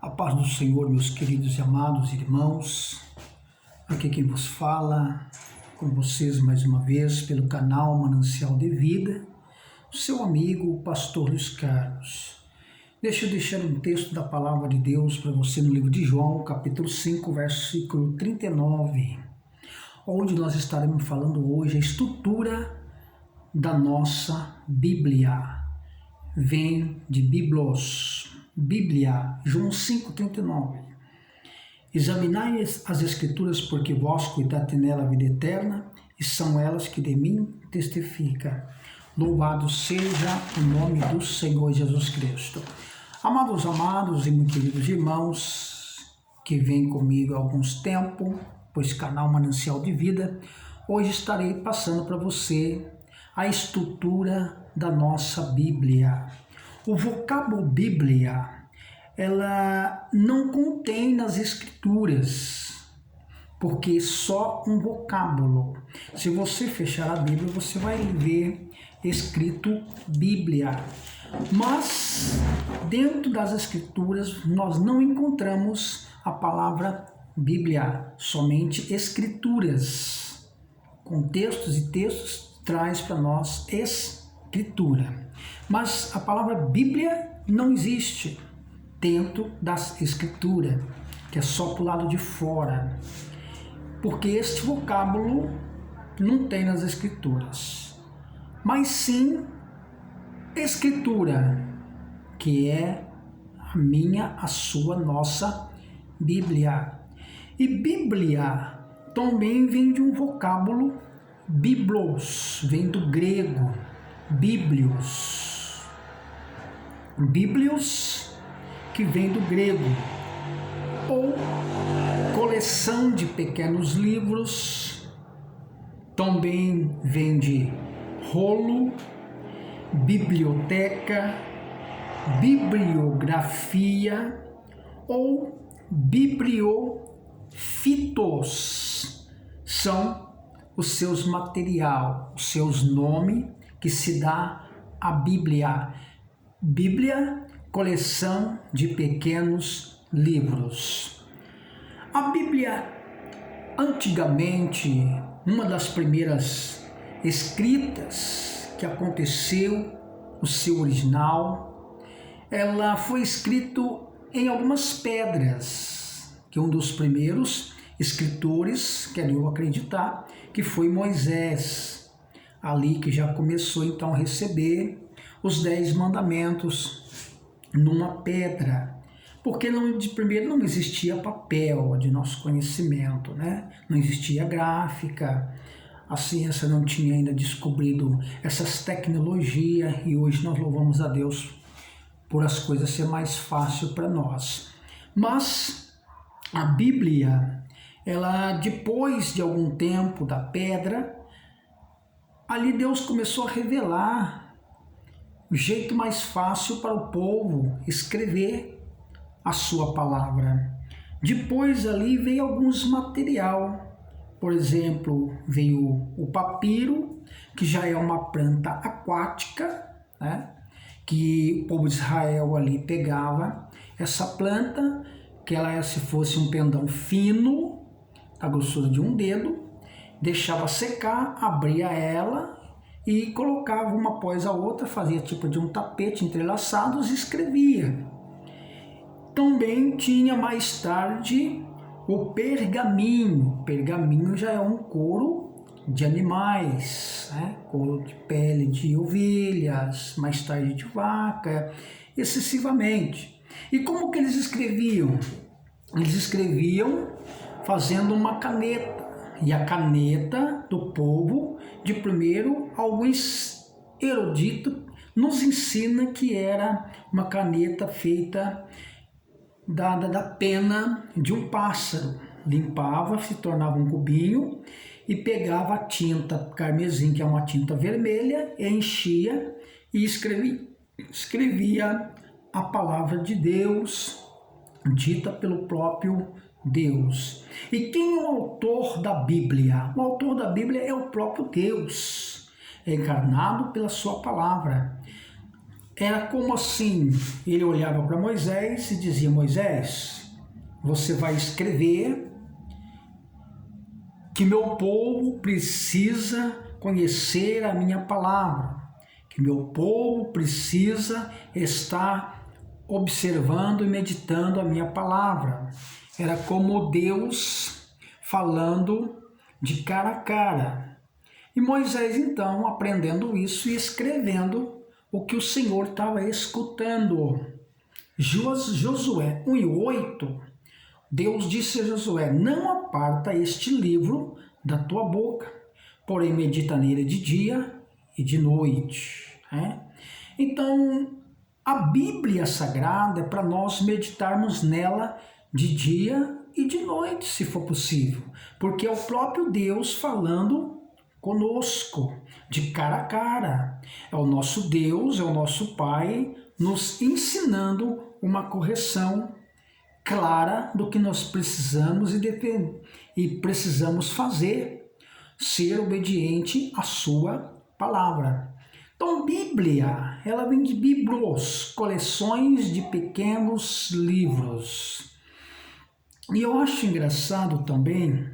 A paz do Senhor, meus queridos e amados irmãos, aqui quem vos fala, com vocês mais uma vez pelo canal Manancial de Vida, o seu amigo, o pastor Luiz Carlos. Deixa eu deixar um texto da palavra de Deus para você no livro de João, capítulo 5, versículo 39, onde nós estaremos falando hoje a estrutura da nossa Bíblia. Vem de Biblos, Bíblia, João 5,39. Examinai as Escrituras, porque vós cuidate nela a vida eterna, e são elas que de mim testificam. Louvado seja o nome do Senhor Jesus Cristo. Amados e muito queridos irmãos, que vêm comigo há alguns tempos, pois canal Manancial de Vida, hoje estarei passando para você a estrutura da nossa Bíblia. O vocábulo Bíblia, ela não contém nas Escrituras, porque só um vocábulo. Se você fechar a Bíblia, você vai ver escrito Bíblia. Mas dentro das Escrituras nós não encontramos a palavra Bíblia, somente Escrituras. Contextos e textos traz para nós Escritura. Mas a palavra Bíblia não existe dentro das Escrituras, que é só para o lado de fora, porque este vocábulo não tem nas Escrituras, mas sim Escritura, que é a minha, a sua, nossa Bíblia. E Bíblia também vem de um vocábulo Biblos, vem do grego Bíblios. Bíblios, que vem do grego, ou coleção de pequenos livros, também vem de rolo, biblioteca, bibliografia ou bibliofitos. São os seus material, os seus nomes que se dá à Bíblia. Bíblia, coleção de pequenos livros. A Bíblia, antigamente, uma das primeiras escritas que aconteceu, o seu original, ela foi escrito em algumas pedras, que um dos primeiros escritores, quero eu acreditar, que foi Moisés, ali que já começou então a receber os 10 mandamentos numa pedra, porque de primeiro não existia papel de nosso conhecimento, né? Não existia gráfica, a ciência não tinha ainda descobrido essas tecnologias e hoje nós louvamos a Deus por as coisas ser mais fácil para nós. Mas a Bíblia, ela depois de algum tempo da pedra, ali Deus começou a revelar o jeito mais fácil para o povo escrever a sua palavra. Depois ali veio alguns material, por exemplo, veio o papiro, que já é uma planta aquática, né? Que o povo de Israel ali pegava essa planta, que ela é se fosse um pendão fino, a grossura de um dedo, deixava secar, abria ela e colocava uma após a outra, fazia tipo de um tapete entrelaçados e escrevia. Também tinha mais tarde o pergaminho. Pergaminho já é um couro de animais, né? Couro de pele de ovelhas, mais tarde de vaca, excessivamente. E como que eles escreviam? Eles escreviam fazendo uma caneta. E a caneta do povo, de primeiro, alguns eruditos nos ensina que era uma caneta feita da pena de um pássaro. Limpava, se tornava um cubinho e pegava a tinta carmesim, que é uma tinta vermelha, enchia e escrevia a palavra de Deus, dita pelo próprio Deus. E quem é o autor da Bíblia? O autor da Bíblia é o próprio Deus, encarnado pela sua palavra. era como assim, ele olhava para Moisés e dizia: Moisés, você vai escrever que meu povo precisa conhecer a minha palavra, que meu povo precisa estar observando e meditando a minha palavra. Era como Deus falando de cara a cara. E Moisés, então, aprendendo isso e escrevendo o que o Senhor estava escutando. Josué 1:8, Deus disse a Josué: não aparta este livro da tua boca, porém medita nele de dia e de noite. Então, a Bíblia Sagrada é para nós meditarmos nela de dia e de noite, se for possível, porque é o próprio Deus falando conosco, de cara a cara. É o nosso Deus, é o nosso Pai, nos ensinando uma correção clara do que nós precisamos e precisamos fazer, ser obediente à sua palavra. Então, Bíblia, ela vem de biblos, coleções de pequenos livros. E eu acho engraçado também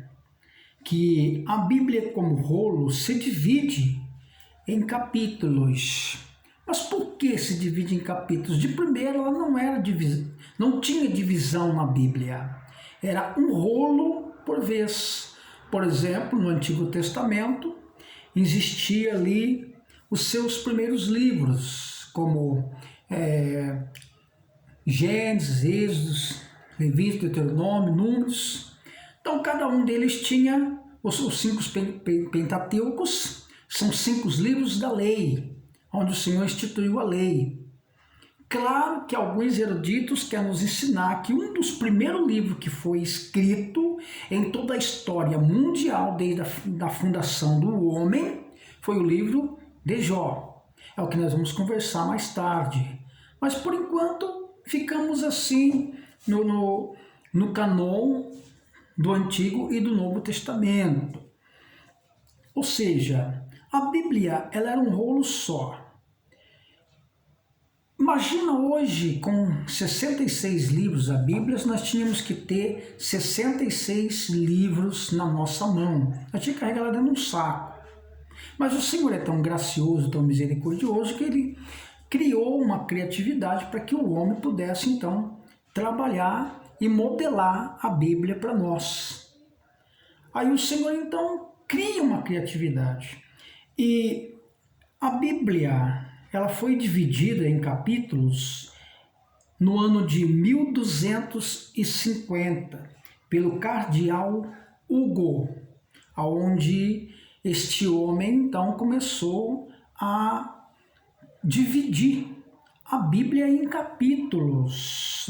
que a Bíblia, como rolo, se divide em capítulos. Mas por que se divide em capítulos? De primeiro, ela não tinha divisão na Bíblia. Era um rolo por vez. Por exemplo, no Antigo Testamento, existia ali os seus primeiros livros, como Gênesis, Êxodo, Levítico, Deuteronômio, Números. Então, cada um deles tinha os 5 Pentateucos, são 5 livros da lei, onde o Senhor instituiu a lei. Claro que alguns eruditos querem nos ensinar que um dos primeiros livros que foi escrito em toda a história mundial, desde a fundação do homem, foi o livro de Jó. É o que nós vamos conversar mais tarde. Mas, por enquanto, ficamos assim no canon do Antigo e do Novo Testamento. Ou seja, a Bíblia ela era um rolo só. Imagina hoje, com 66 livros da Bíblia, nós tínhamos que ter 66 livros na nossa mão. Nós tínhamos que carregar ela dentro de um saco. Mas o Senhor é tão gracioso, tão misericordioso, que Ele criou uma criatividade para que o homem pudesse, então, trabalhar e modelar a Bíblia para nós. Aí o Senhor, então, cria uma criatividade. E a Bíblia, ela foi dividida em capítulos no ano de 1250, pelo cardeal Hugo, onde este homem, então, começou a dividir a Bíblia em capítulos,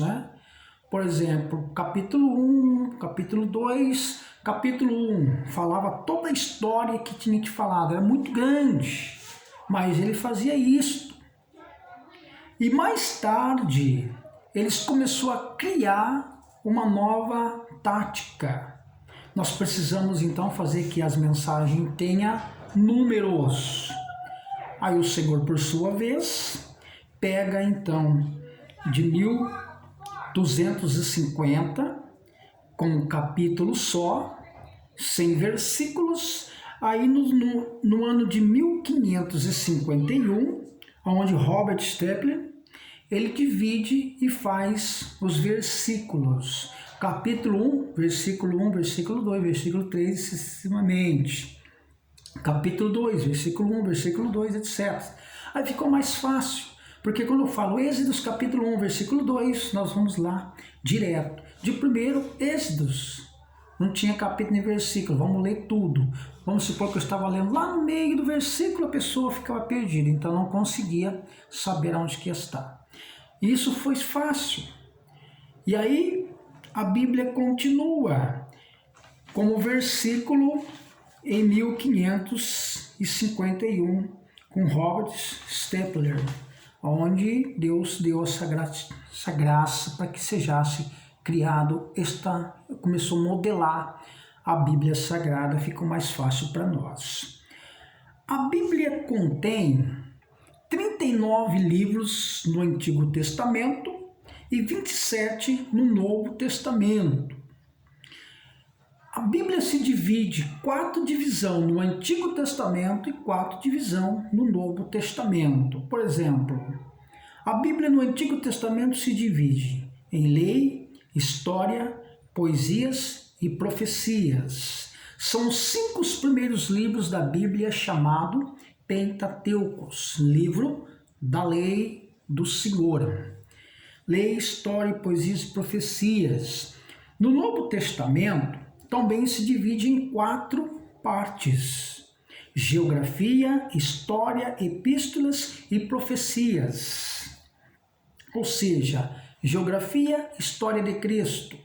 Por exemplo, capítulo 1, capítulo 2, capítulo 1 falava toda a história que tinha que falar, era muito grande, mas ele fazia isto. E mais tarde, eles começaram a criar uma nova tática. Nós precisamos então fazer que as mensagens tenham números. Aí o Senhor, por sua vez, pega então de 1250, com um capítulo só, 100 versículos. Aí no ano de 1551, onde Robert Stepler, ele divide e faz os versículos. Capítulo 1, versículo 1, versículo 2, versículo 3, sucessivamente. Capítulo 2, versículo 1, versículo 2, etc. Aí ficou mais fácil, porque quando eu falo Êxodos, capítulo 1, versículo 2, nós vamos lá direto. De primeiro, Êxodos. Não tinha capítulo nem versículo, vamos ler tudo. Vamos supor que eu estava lendo lá no meio do versículo, a pessoa ficava perdida, então não conseguia saber onde que ia estar. Isso foi fácil. E aí, a Bíblia continua como versículo em 1551, com Robert Stepler, onde Deus deu essa graça para que sejasse criado, começou a modelar a Bíblia Sagrada, ficou mais fácil para nós. A Bíblia contém 39 livros no Antigo Testamento e 27 no Novo Testamento. A Bíblia se divide 4 divisões no Antigo Testamento e 4 divisões no Novo Testamento. Por exemplo, a Bíblia no Antigo Testamento se divide em lei, história, poesias e profecias. São 5 os primeiros livros da Bíblia chamado Pentateucos, livro da lei do Senhor. Lei, história, poesias e profecias. No Novo Testamento também se divide em 4 partes: geografia, história, epístolas e profecias. Ou seja, geografia, história de Cristo.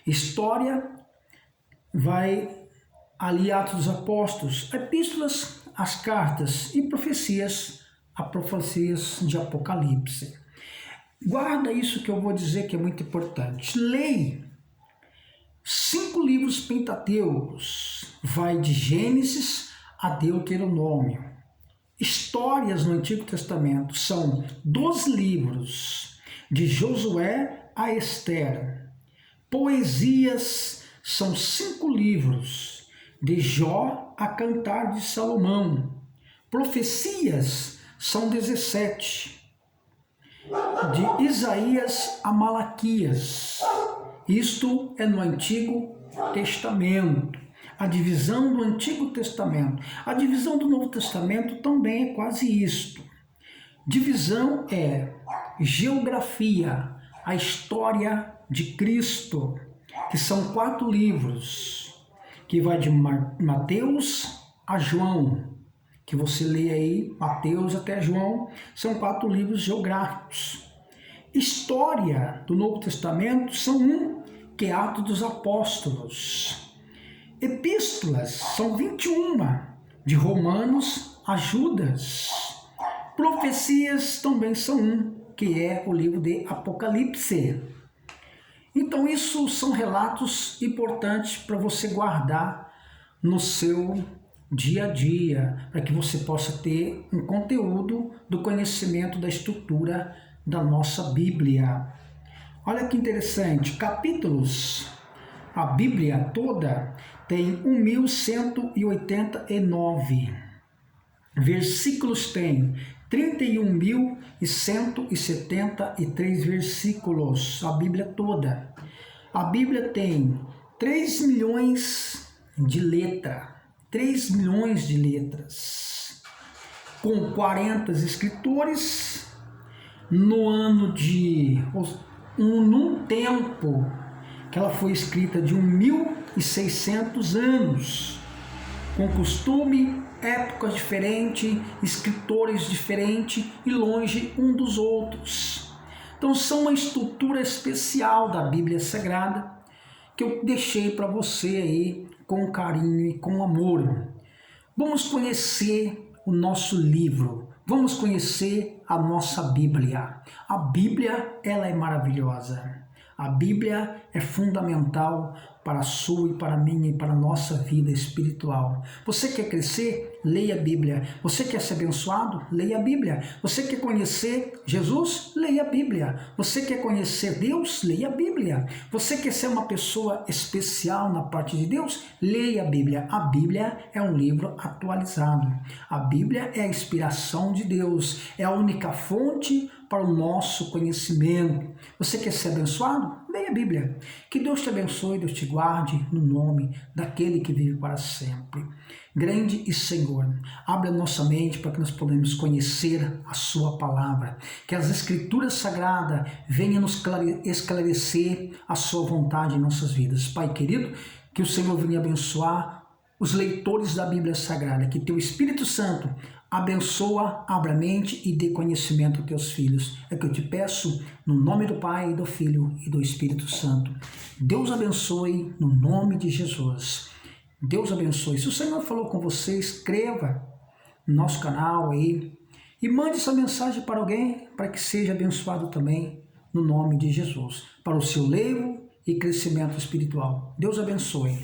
História vai ali Atos dos Apóstolos, epístolas, as cartas, e profecias, as profecias de Apocalipse. Guarda isso que eu vou dizer que é muito importante. Lei, 5 livros pentateucos, vai de Gênesis a Deuteronômio. Histórias no Antigo Testamento são 12 livros, de Josué a Esther. Poesias são 5 livros, de Jó a Cantar de Salomão. Profecias são 17, de Isaías a Malaquias. Isto é no Antigo Testamento. A divisão do Antigo Testamento. A divisão do Novo Testamento também é quase isto. Divisão é geografia, a história de Cristo, que são 4 livros, que vai de Mateus a João, que você lê aí, Mateus até João, são 4 livros geográficos. História do Novo Testamento são 1, que é Atos dos Apóstolos. Epístolas são 21, de Romanos a Judas. Profecias também são 1, que é o livro de Apocalipse. Então isso são relatos importantes para você guardar no seu dia a dia, para que você possa ter um conteúdo do conhecimento da estrutura da nossa Bíblia. Olha que interessante, capítulos. A Bíblia toda tem 1189. Versículos tem 31.173 versículos, a Bíblia toda. A Bíblia tem 3 milhões de letras, 3 milhões de letras, com 40 escritores, num tempo que ela foi escrita de 1.600 anos, com costume, épocas diferentes, escritores diferentes e longe um dos outros. Então são uma estrutura especial da Bíblia Sagrada que eu deixei para você aí com carinho e com amor. Vamos conhecer o nosso livro, vamos conhecer a nossa Bíblia. A Bíblia, ela é maravilhosa. A Bíblia é fundamental para a sua e para a minha e para a nossa vida espiritual. Você quer crescer? Leia a Bíblia. Você quer ser abençoado? Leia a Bíblia. Você quer conhecer Jesus? Leia a Bíblia. Você quer conhecer Deus? Leia a Bíblia. Você quer ser uma pessoa especial na parte de Deus? Leia a Bíblia. A Bíblia é um livro atualizado. A Bíblia é a inspiração de Deus. É a única fonte para o nosso conhecimento. Você quer ser abençoado? Leia a Bíblia. Que Deus te abençoe, Deus te guarde no nome daquele que vive para sempre. Grande e Senhor, abre a nossa mente para que nós possamos conhecer a sua palavra. Que as escrituras sagradas venham nos esclarecer a sua vontade em nossas vidas. Pai querido, que o Senhor venha abençoar os leitores da Bíblia Sagrada. Que teu Espírito Santo abençoa, abra a mente e dê conhecimento aos teus filhos. É que eu te peço no nome do Pai, do Filho e do Espírito Santo. Deus abençoe no nome de Jesus. Deus abençoe. Se o Senhor falou com você, escreva no nosso canal aí e mande essa mensagem para alguém para que seja abençoado também no nome de Jesus, para o seu levo e crescimento espiritual. Deus abençoe.